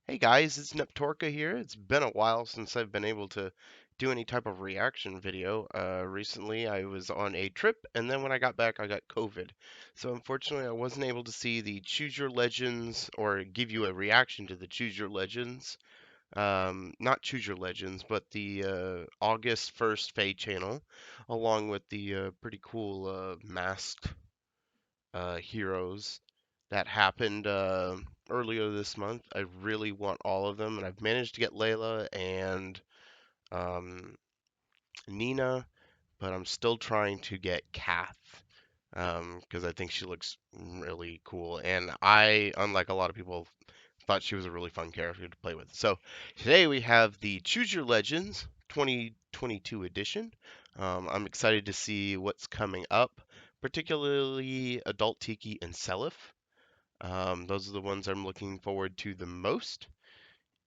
Hey guys, it's Neptorka here. It's been a while since I've been able to do any type of reaction video. Recently I was on a trip, and then when I got back I got COVID. So unfortunately I wasn't able to see the Choose Your Legends or give you a reaction to the Choose Your Legends. Not Choose Your Legends, but the August 1st FeH channel, along with the pretty cool masked heroes that happened earlier this month. I really want all of them, and I've managed to get Layla and um, Nina, but I'm still trying to get Kath because I think she looks really cool. And I, unlike a lot of people, thought she was a really fun character to play with. So today we have the Choose Your Legends 2022 edition. I'm excited to see what's coming up, particularly Adult Tiki and Seliph. Those are the ones I'm looking forward to the most.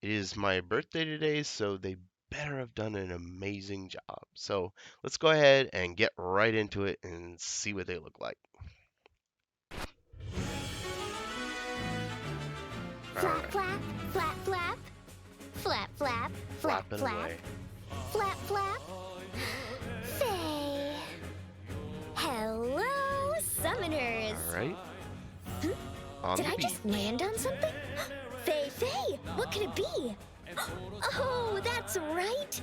It is my birthday today, so they better have done an amazing job. So let's go ahead and get right into it and see what they look like. All Flap, right, flap, flap, flap. Flap, flap, flap, flapping flap. away. Flap, flap. FeH. Hello, summoners. All right, Hmm? on Did the I beat. just land on something? FeH, what could it be? Oh, that's right.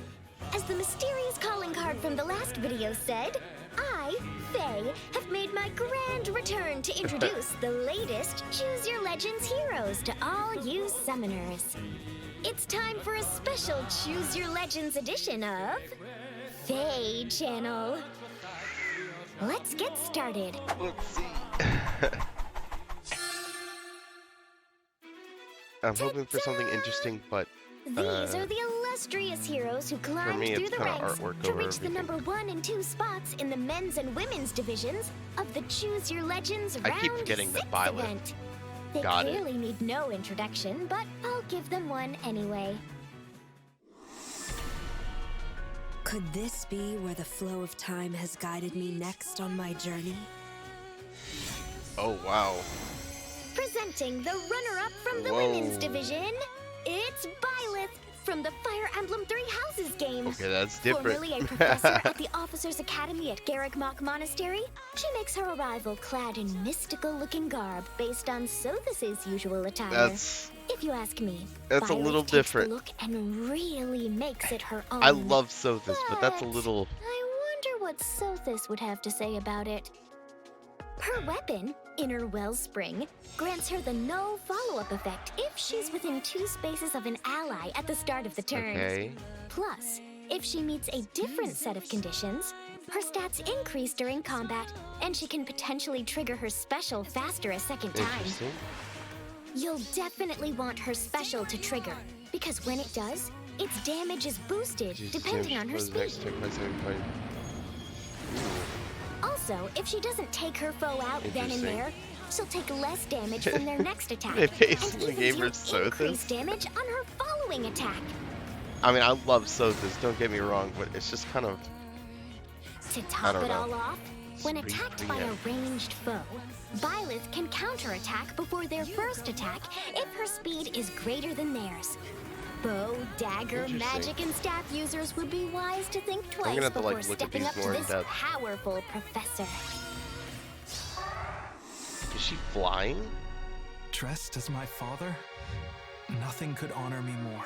As the mysterious calling card from the last video said, I, FeH, have made my grand return to introduce the latest Choose Your Legends heroes to all you summoners. It's time for a special Choose Your Legends edition of FeH Channel. Let's get started. Let's see. I'm hoping for something interesting, but These are the illustrious heroes who climbed me, through it's the kinda ranks artwork to over reach the everything. number 1 and 2 spots in the men's and women's divisions of the Choose Your Legends I Round keep forgetting that 6 Violet event. They got it. clearly need no introduction, but I'll give them one anyway. Could this be where the flow of time has guided me next on my journey? Oh wow. Presenting the runner-up from the Whoa. women's division, it's Violet from the Fire Emblem Three Houses game. Okay, that's different. Formerly a professor at the Officers' Academy at Garreg-Mach Monastery, she makes her arrival clad in mystical-looking garb based on Sothis' usual attire. That's If you ask me, That's a Violet little takes different. the look and really makes it her own. I love Sothis, but that's a But little. I wonder what Sothis would have to say about it. Her weapon, Inner Wellspring, grants her the no follow-up effect if she's within 2 spaces of an ally at the start of the turn. Okay. Plus, if she meets a different set of conditions, her stats increase during combat, and she can potentially trigger her special faster a second time. Interesting. You'll definitely want her special to trigger, because when it does, its damage is boosted depending on her speed. Also, if she doesn't take her foe out then and Interesting. there, she'll take less damage from their next attack. They and basically even gave her deal increased Sothis. damage on her following attack. I mean, I love Sothis, don't get me wrong, but it's just kind of. To top don't it know. all off, when Pretty attacked by a preempt. ranged foe, Violet can counterattack before their first attack if her speed is greater than theirs. Bow, dagger, Interesting. magic, and staff users would be wise to think twice gonna have to, before like, look at stepping these up to more in this depth. powerful professor. Is she flying? Dressed as my father, nothing could honor me more.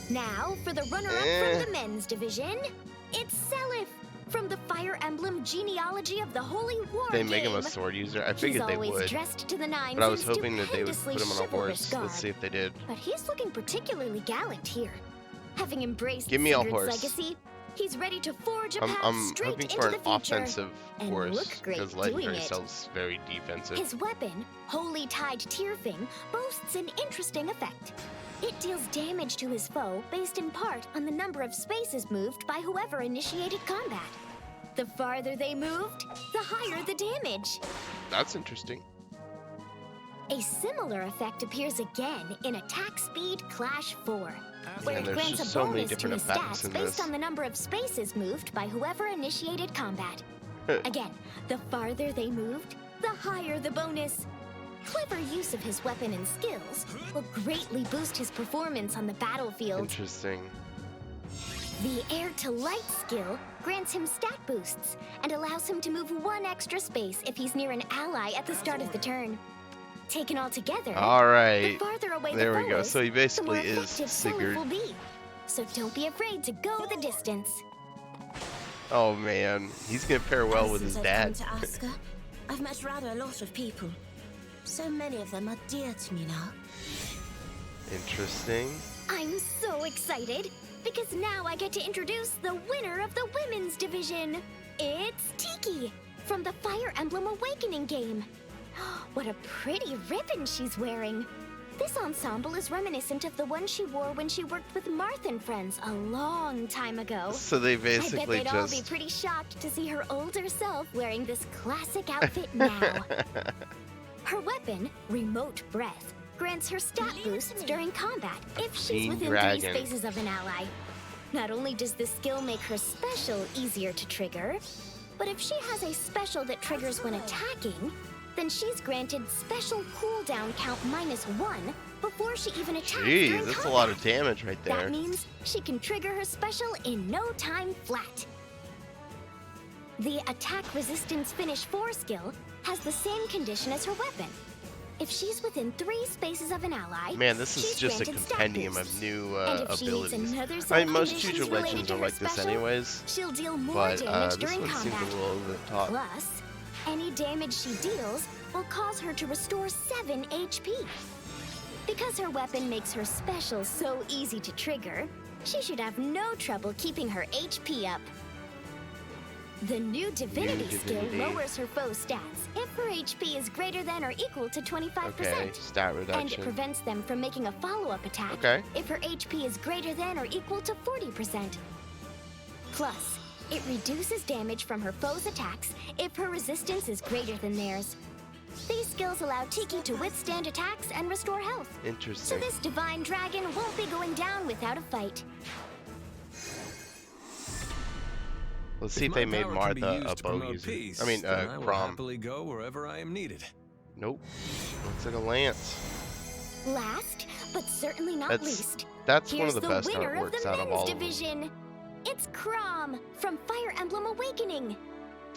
Now, for the runner-up from the men's division, it's Seliph from the Fire Emblem Genealogy of the Holy War They make him a game. sword user? I He's figured they always would. dressed to the nines But I was in hoping that they would stupendously put him on a chivalrous horse. garb. Let's see if they did. But he's looking particularly gallant here. Having embraced Give me a Sigurd's horse. legacy, he's ready to forge a path I'm straight hoping into for the an future. offensive and horse, look great because doing Legendary it. Cell's very defensive. His weapon, Holy Tide Tearfing, boasts an interesting effect. It deals damage to his foe based in part on the number of spaces moved by whoever initiated combat. The farther they moved, the higher the damage. That's interesting. A similar effect appears again in Attack Speed Clash 4, where Man, it there's grants just a so many bonus to different his effects stats in based this. on the number of spaces moved by whoever initiated combat. Again, the farther they moved, the higher the bonus. clever use of his weapon and skills will greatly boost his performance on the battlefield. Interesting. The Air to Light skill grants him stat boosts and allows him to move 1 extra space if he's near an ally at the start of the turn. Taken all together, All right. the farther away There the we foe go. is, So he the more basically is effective Solar Sigurd. will be. So don't be afraid to go the distance. Oh man, he's gonna pair well with his Since dad. I've come to Asker, I've met rather a lot of people. So many of them are dear to me now. Interesting. I'm so excited because now I get to introduce the winner of the women's division. It's Tiki from the Fire Emblem Awakening game. What a pretty ribbon she's wearing. This ensemble is reminiscent of the one she wore when she worked with Marth and Friends a long time ago. So they I bet basically they'd all be just. pretty shocked to see her older self wearing this classic outfit now. Her weapon, Remote Breath, grants her stat boosts during combat if she's Fiend within dragon. 3 spaces of an ally. Not only does this skill make her special easier to trigger, but if she has a special that triggers when attacking, then she's granted special cooldown count -1 before she even attacks during Jeez, that's a combat. lot of damage right there. That means she can trigger her special in no time flat. The Attack Resistance Finish 4 skill has the same condition as her weapon. If she's within 3 spaces of an ally, Man, this is she's just a granted stat compendium boosts. of new And if she hits abilities. another set I mean, of most conditions Future related Legends to are her like this special, anyways, she'll deal more but damage this during one seems combat. a little over the top. Plus, any damage she deals will cause her to restore 7 HP. Because her weapon makes her special so easy to trigger, she should have no trouble keeping her HP up. The new Divinity skill Divinity. lowers her foe stats if her HP is greater than or equal to 25%. Okay, stat And it reduction. prevents them from making a follow-up attack Okay. if her HP is greater than or equal to 40%. Plus, it reduces damage from her foe's attacks if her resistance is greater than theirs. These skills allow Tiki to withstand attacks and restore health. So Interesting. this divine dragon won't be going down without a fight. Let's see if they made Martha a bow user. I mean, I will Crom. happily go wherever I am needed. Nope. Looks like a lance. Last, but certainly not That's least, that's one here's of the the best winner of artworks the out of men's all of them. division. It's Crom from Fire Emblem Awakening.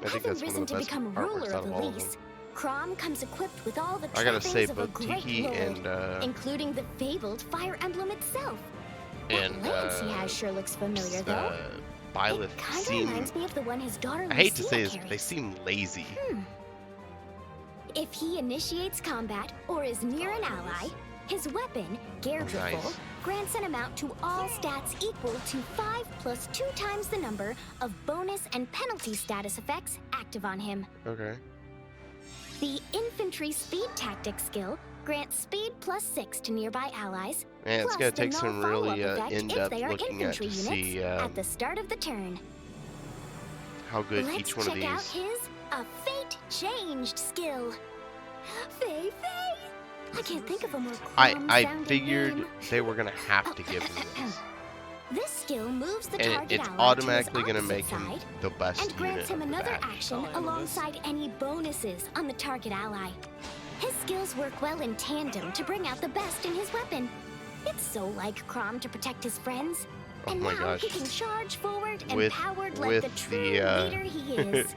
I think Having that's one risen of the to best become artworks ruler out of of all of Elise, them. Crom comes equipped with all the I gotta trappings say, of a both great Tiki lord, and including the fabled Fire Emblem itself. That lance he has sure looks familiar, though. Byleth It kind of seem. reminds me of the one his daughter I hate to Lucia say this, but carries. they seem lazy. If he initiates combat or is near an ally, his weapon, Gairdrifle, nice. grants an amount to all stats equal to 5 plus 2 times the number of bonus and penalty status effects active on him. Okay. The Infantry Speed Tactics skill grants speed plus 6 to nearby allies, Man, it's plus gonna the take null some follow-up really effect if in-depth they are looking at infantry to units see at the start of the turn. how good Let's each one of check out these. his A Fate Changed skill. FeH! I can't think of a more I Crom-sounding figured name. they were gonna have to give him this, This skill moves the and target it's ally automatically to gonna his make him opposite side the best and grants unit him of the another batch. action alongside any bonuses on the target ally. His skills work well in tandem to bring out the best in his weapon. It's so like Crom to protect his friends. Oh And my now gosh. he can charge forward With- empowered like with the true the, leader he is.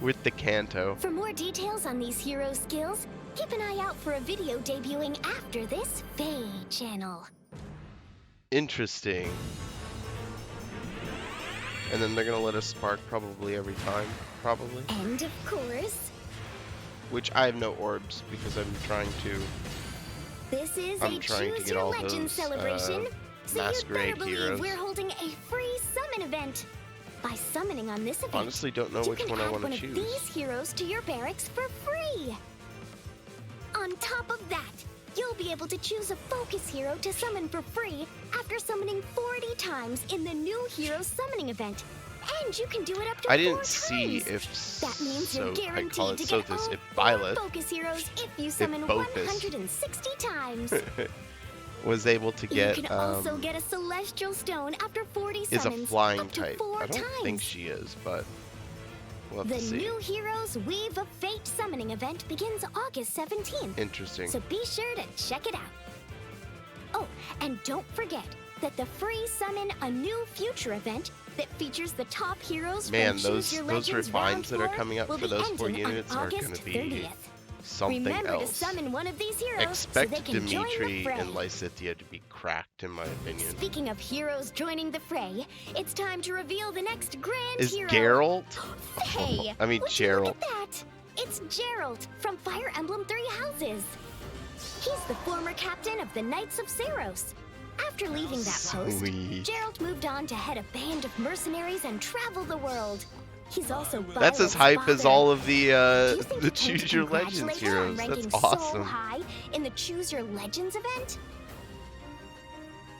With the Kanto. For more details on these hero skills, keep an eye out for a video debuting after this FeH channel. Interesting. And then they're gonna let us spark probably every time, probably. And of course, Which I have no orbs because I'm trying to. this is I'm a trying to Choose get Your all Legend those, celebration, so you'd Masquerade better believe heroes. we're holding a free summon event. By summoning on this event, Honestly, don't know you which can one I add want one to of choose. these heroes to your barracks for free. On top of that, you'll be able to choose a focus hero to summon for free after summoning 40 times in the new hero summoning event. And you can do it up to I 4 didn't see times. if That means you're I call guaranteed it to get Sothis, all if 4 Byleth focus heroes if you summon Bothus 160 times. was able to get you can also get a celestial stone after 40 is a summons flying up to type. 4 I don't times. think she is, but We'll have The to see. new Heroes Weave of Fate summoning event begins August 17th. Interesting. So be sure to check it out. Oh, and don't forget that the free Summon a New Future event that features the top heroes Man, from those Choose Your Legends round refines that are 4 coming up will for be those 4 ending on units are going August to be 30th. something Remember else. to summon one of these heroes so Expect they can join the Dimitri fray. and Lysithea to be cracked, in my opinion. Speaking of heroes joining the fray, it's time to reveal the next grand Is hero. Geralt? Hey, I mean, would you look Gerald. at that? It's Gerald from Fire Emblem Three Houses. He's the former captain of the Knights of Saros. After leaving that post, Sweet. Gerald moved on to head a band of mercenaries and travel the world. He's also That's as Violet's hype as father. all of Do you think the you came to Choose Your Legends congratulate her on heroes. ranking That's so awesome. high in the Choose Your Legends event?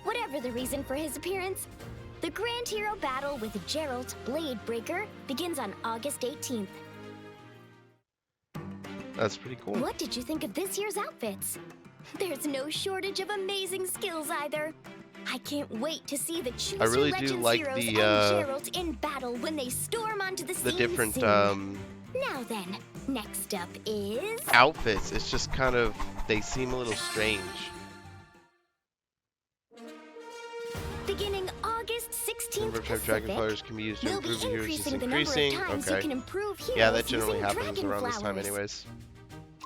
Whatever the reason for his appearance, the Grand Hero battle with Geralt Bladebreaker begins on August 18th. That's pretty cool. What did you think of this year's outfits? There's no shortage of amazing skills either. I can't wait to see the Choose I really Your do Legends like heroes the, and Geralt in battle when they storm onto the scene different soon. Now then, next up is... outfits. It's just kind of, they seem a little strange. Beginning August 16th Number of times dragon Pacific, flowers can be used to we'll be improve the heroes. It's increasing the number of increasing. times you Okay. can improve heroes Yeah, that generally using happens dragon around this time flowers. anyways.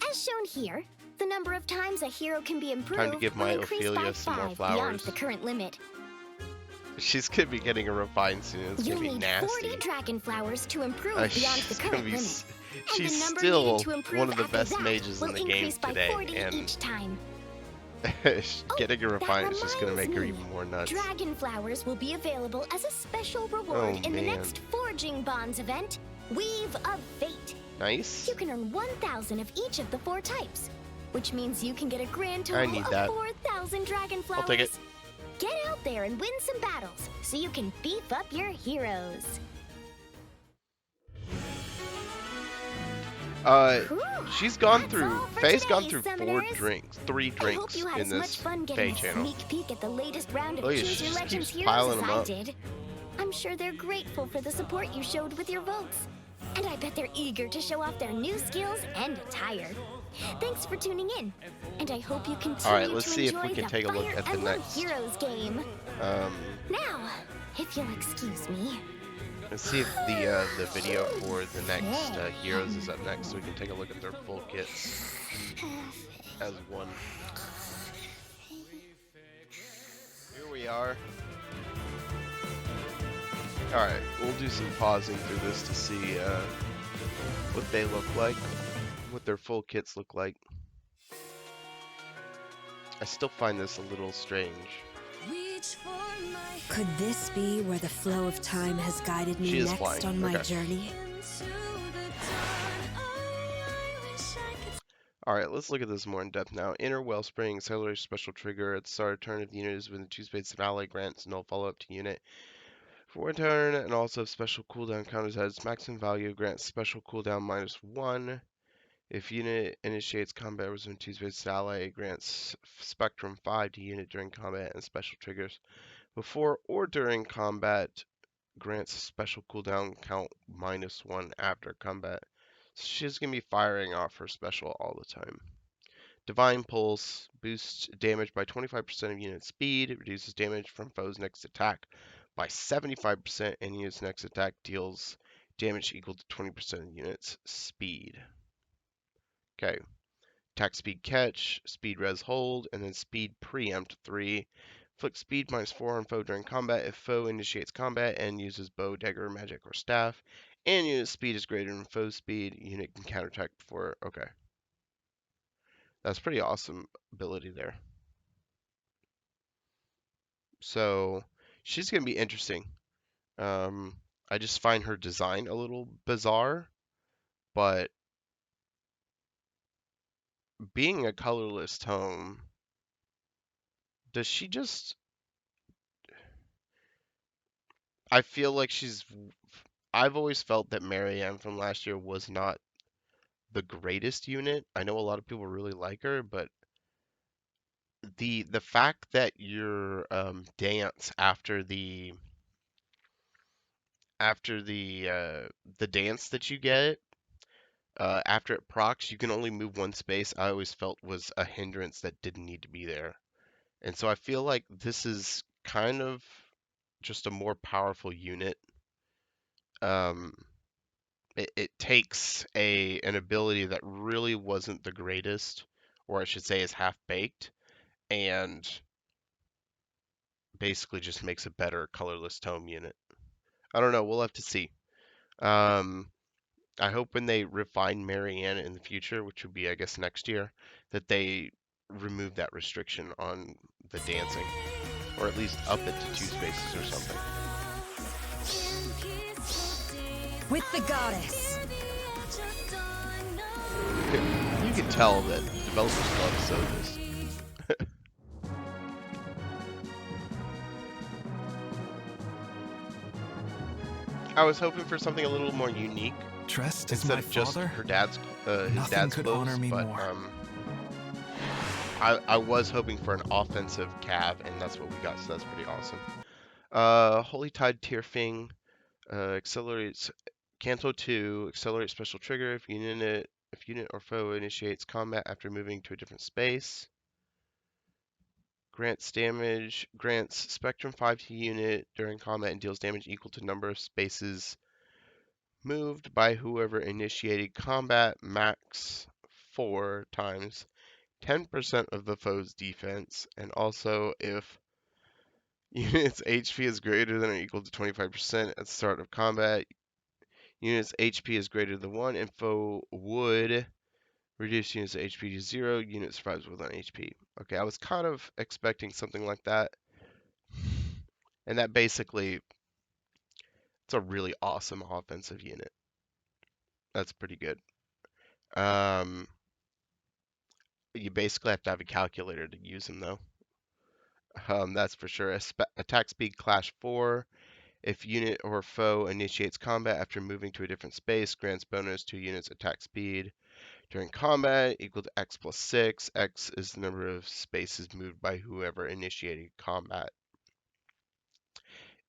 As shown here, the number of times a hero can be improved Time to give will my increase by Ophelia some more 5 beyond flowers. the current limit. She's gonna be getting a refine soon. It's You'll gonna be need nasty. 40 dragon flowers to improve Uh, beyond the she's gonna current be limit. s- And she's the number still needed to improve one of the after best that mages will in the game increase by today, 40 and each time. getting a That refine is just gonna reminds make her me. even more nuts. Dragon flowers will be available as a special reward Oh, in the man. next Forging Bonds event, Weave of Fate. Nice. You can earn 1,000 of each of the 4 types, which means you can get a grand I total need of that. 4,000 dragon flowers. I'll take it. Get out there and win some battles so you can beef up your heroes. Whew, She's gone that's through. all for FeH's gone today, through Summoners. 3 I hope drinks you had in as much this fun FeH getting a channel. sneak peek at the latest round of Look, Choose she Your just Legends keeps heroes piling as them I up. did. I'm sure they're grateful for the support you showed with your votes. And I bet they're eager to show off their new skills and attire. Thanks for tuning in, and I hope you continue Alright, let's to see if enjoy we can the take a look Fire at the Emblem next. Heroes game. Now, if you'll excuse me. Let's see if the video for the next heroes is up next, so we can take a look at their full kits as one. Here we are. Alright, we'll do some pausing through this to see what they look like, what their full kits look like. I still find this a little strange. Could this be where the flow of time has guided She me is next flying, on my okay. journey? Alright, let's look at this more in depth now. Inner Wellspring, Acceleration Special Trigger. At the start of turn, if the unit is within 2 spaces of ally, grants no follow-up to unit. For 1 turn, and also if special cooldown counters at its maximum value, grants special cooldown -1. If unit initiates combat within 2 spaces of ally, it grants Spectrum 5 to unit during combat and special triggers. Before or during combat, grants special cooldown count -1 after combat. So she's going to be firing off her special all the time. Divine Pulse boosts damage by 25% of unit speed. It reduces damage from foe's next attack by 75%, and unit's next attack deals damage equal to 20% of unit's speed. Okay. Attack speed catch, speed res hold, and then speed preempt 3. Inflict speed -4 on foe during combat if foe initiates combat and uses bow, dagger, magic, or staff. And unit speed is greater than foe speed. Unit can counterattack before. Okay. That's pretty awesome ability there. So she's going to be interesting. I just find her design a little bizarre, but being a colorless tome, does she just... I feel like I've always felt that Marianne from last year was not the greatest unit. I know a lot of people really like her, but the fact that your dance after the after the dance that you get, after it procs, you can only move one space. I always felt was a hindrance that didn't need to be there, and so I feel like this is kind of just a more powerful unit. Um, it takes an ability that really wasn't the greatest, or I should say is half baked, and basically just makes a better colorless tome unit. I don't know, we'll have to see. Um, I hope when they refine Marianne in the future, which would be I guess next year, that they remove that restriction on the dancing, or at least up it to two spaces or something. With the goddess. You can tell that developers love sodas. I was hoping for something a little more unique Dressed as instead my of just father, his nothing dad's could honor clothes, me but more. I was hoping for an offensive cav, and that's what we got, so that's pretty awesome. Holy Tide Tierfing accelerates Canto 2, accelerates special trigger if unit or foe initiates combat after moving to a different space. Grants Spectrum 5 to unit during combat and deals damage equal to number of spaces moved by whoever initiated combat, max 4 times 10% of the foe's defense, and also if unit's HP is greater than or equal to 25% at the start of combat, unit's HP is greater than 1, and foe would reduce unit's HP to 0, unit survives with 1 HP. Okay, I was kind of expecting something like that, and that basically, it's a really awesome offensive unit. That's pretty good. Um, you basically have to have a calculator to use him, though. That's for sure. Attack speed clash 4. If unit or foe initiates combat after moving to a different space, grants bonus to unit's attack speed during combat equal to X plus 6. X is the number of spaces moved by whoever initiated combat.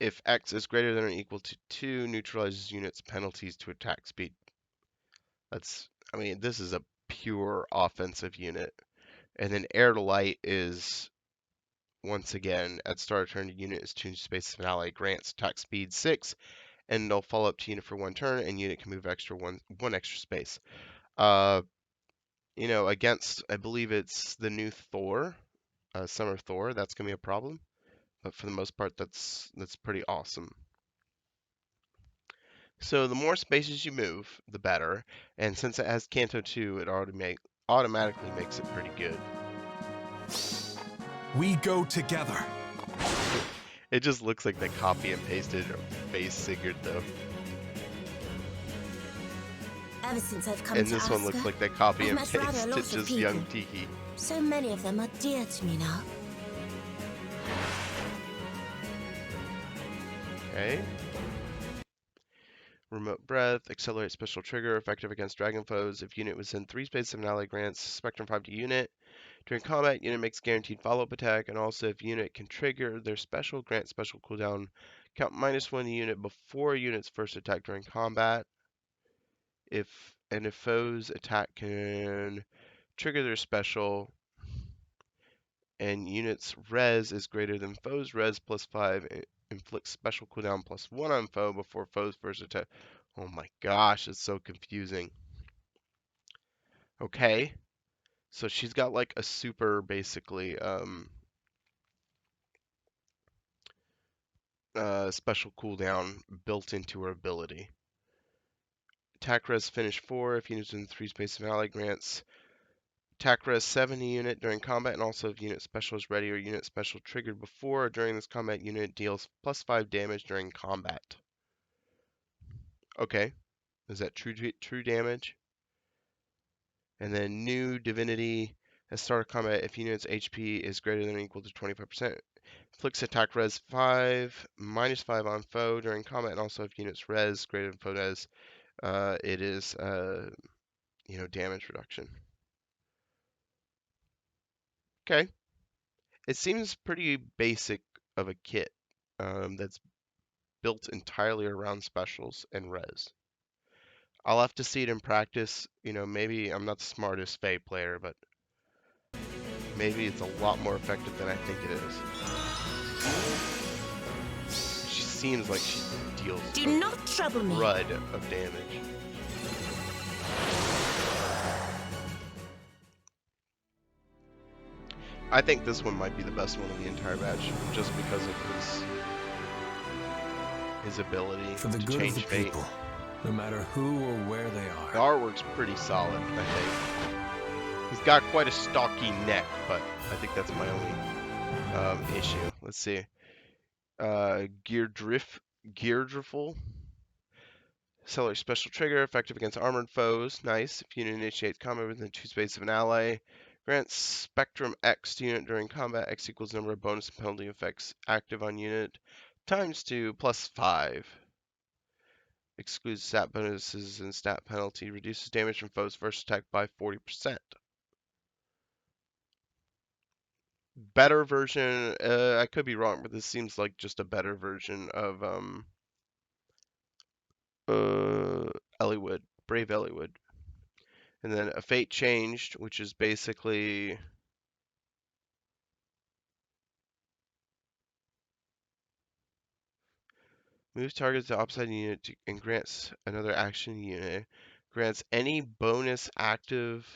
If X is greater than or equal to 2, neutralizes unit's penalties to attack speed. I mean, this is a pure offensive unit. And then Air to Light is, once again, at start of turn, the unit is tuned to space of an ally, grants attack speed 6, and they'll follow up to unit for 1 turn, and unit can move one extra space. Uh, against, I believe it's the new Thor, Summer Thor, that's gonna be a problem. But for the most part, that's pretty awesome. So the more spaces you move, the better. And since it has Canto 2, it automatically makes it pretty good. We go together. It just looks like they copy and pasted base Sigurd though. Ever since I've come And to this one looks Asker, like they copy I've and met rather a pasted lot of just people. young Tiki. So many of them are dear to me now. Okay. Remote Breath, accelerate special trigger, effective against dragon foes. If unit was in 3 spaces of an ally, grants Spectrum 5 to unit. During combat, unit makes guaranteed follow-up attack, and also if unit can trigger their special, grant special cooldown, count -1 to unit before unit's first attack during combat. If foes attack can trigger their special, and unit's res is greater than foe's res plus 5, inflicts special cooldown +1 on foe before foe's first attack. Oh my gosh, it's so confusing. Okay, so she's got like a super, basically, special cooldown built into her ability. Attack res finish 4 if units in 3 spaces of ally, grants attack res 7 unit during combat, and also if unit special is ready or unit special triggered before or during this combat, unit deals +5 damage during combat. Okay, is that true damage? And then new divinity at start of combat if unit's HP is greater than or equal to 25%. Inflicts attack res 5, -5 on foe during combat, and also if unit's res greater than foe res, it is damage reduction. Okay, it seems pretty basic of a kit. That's built entirely around specials and res. I'll have to see it in practice. You know, maybe I'm not the smartest FeH player, but maybe it's a lot more effective than I think it is. She seems like she deals Do a not trouble me. crud of damage. I think this one might be the best one of the entire batch, just because of his ability For the to good of change the fate. people, no matter who or where they The are. artwork's pretty solid, I think. He's got quite a stocky neck, but I think that's my only issue. Let's see. Geardriffle. Accelerate special trigger, effective against armored foes. Nice. If unit initiates combat within 2 spaces of an ally. Grants Spectrum X to unit during combat. X equals number of bonus and penalty effects active on unit. Times 2 plus 5. Excludes stat bonuses and stat penalty. Reduces damage from foes first attack by 40%. Better version. I could be wrong, but this seems like just a better version of Elliewood, Brave Elliewood. And then a fate changed, which is basically moves targets to opposite unit and grants another action unit. Grants any bonus active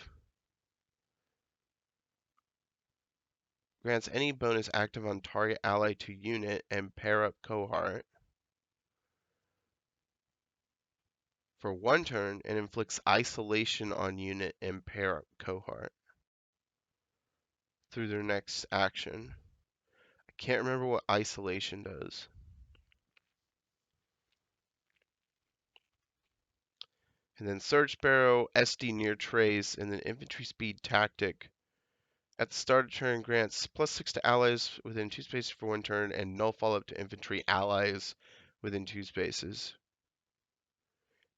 on target ally to unit and pair up cohort for 1 turn and inflicts isolation on unit and pair up cohort through their next action. I can't remember what isolation does. And then Surge Sparrow, SD near trace, and then infantry speed tactic. At the start of turn, grants +6 to allies within 2 spaces for 1 turn, and null follow-up to infantry allies within 2 spaces.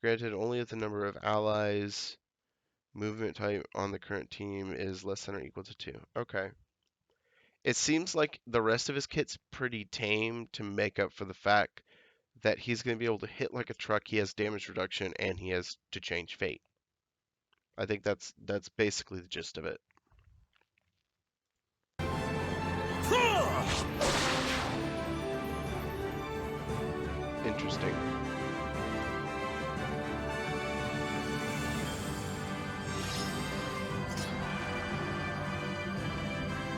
Granted only if the number of allies movement type on the current team is less than or equal to 2. Okay. It seems like the rest of his kit's pretty tame to make up for the fact that he's going to be able to hit like a truck, he has damage reduction, and he has to change fate. I think that's basically the gist of it. Interesting.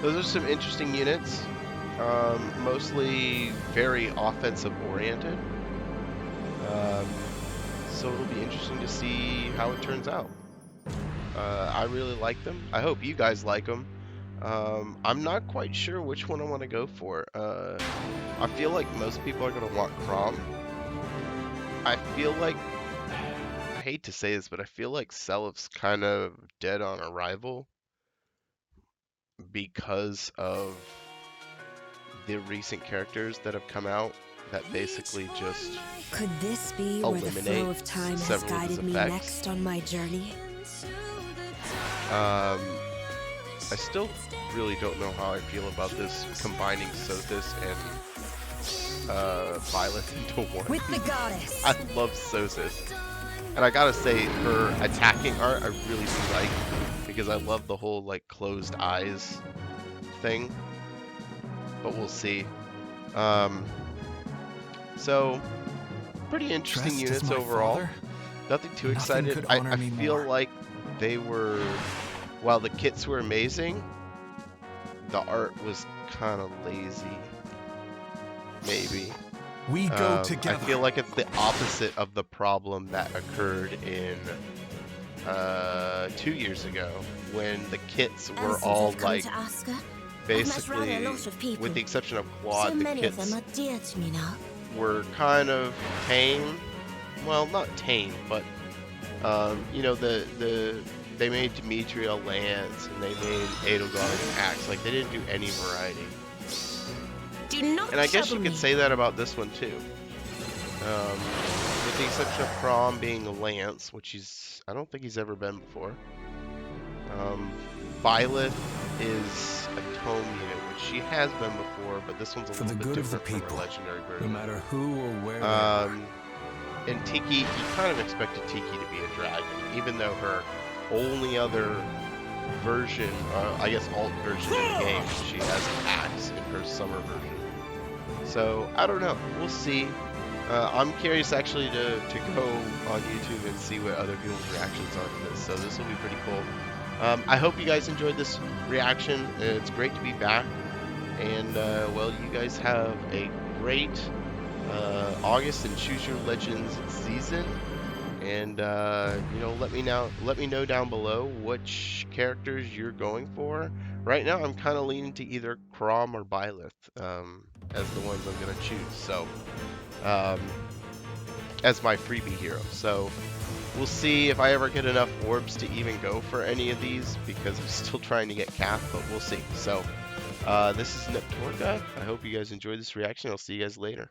Those are some interesting units. Mostly very offensive oriented. So it'll be interesting to see how it turns out. I really like them. I hope you guys like them. I'm not quite sure which one I want to go for. I feel like most people are going to want Crom. I feel like, I hate to say this, but I feel like Selip's kind of dead on arrival because of the recent characters that have come out that basically just Could this be where the flow eliminate of time has several of his guided me effects. next on my journey? I still really don't know how I feel about this combining Sothis and Violet into one. With the goddess! I love Sothis. And I gotta say, her attacking art I really do like, because I love the whole like closed eyes thing. But we'll see. So pretty interesting Dressed as units my overall. father, Nothing too nothing excited. could I honor me feel more. like they were, while the kits were amazing, the art was kind of lazy. Maybe. We go I together. feel like it's the opposite of the problem that occurred in 2 years ago when the kits were Since all I've come like to Asker, basically, rather a lot of people. with the exception of so Quad, the many of kits them are dear to me now. were kind of tame. Well, not tame, but you know, they made Demetria Lance and they made Edelgard an Axe. Like, they didn't do any variety. Do not And I guess you trouble could me. say that about this one too. With the exception of Crom being a Lance, which I don't think he's ever been before. Violet is a tome unit, which She has been before, but this one's a For little the bit good of the different from her people, legendary no version. matter who or where they are. And Tiki, you kind of expected Tiki to be a dragon, even though her only other version, I guess alt version in the game, she has an axe in her summer version. So, I don't know. We'll see. I'm curious actually to go on YouTube and see what other people's reactions are to this. So this will be pretty cool. I hope you guys enjoyed this reaction. It's great to be back. And, well, you guys have a great August and Choose Your Legends season. And, you know, let me know down below which characters you're going for. Right now, I'm kind of leaning to either Chrom or Byleth as the ones I'm going to choose. So, as my freebie hero. So we'll see if I ever get enough orbs to even go for any of these, because I'm still trying to get Cap, but we'll see. So this is Neptorka. I hope you guys enjoyed this reaction. I'll see you guys later.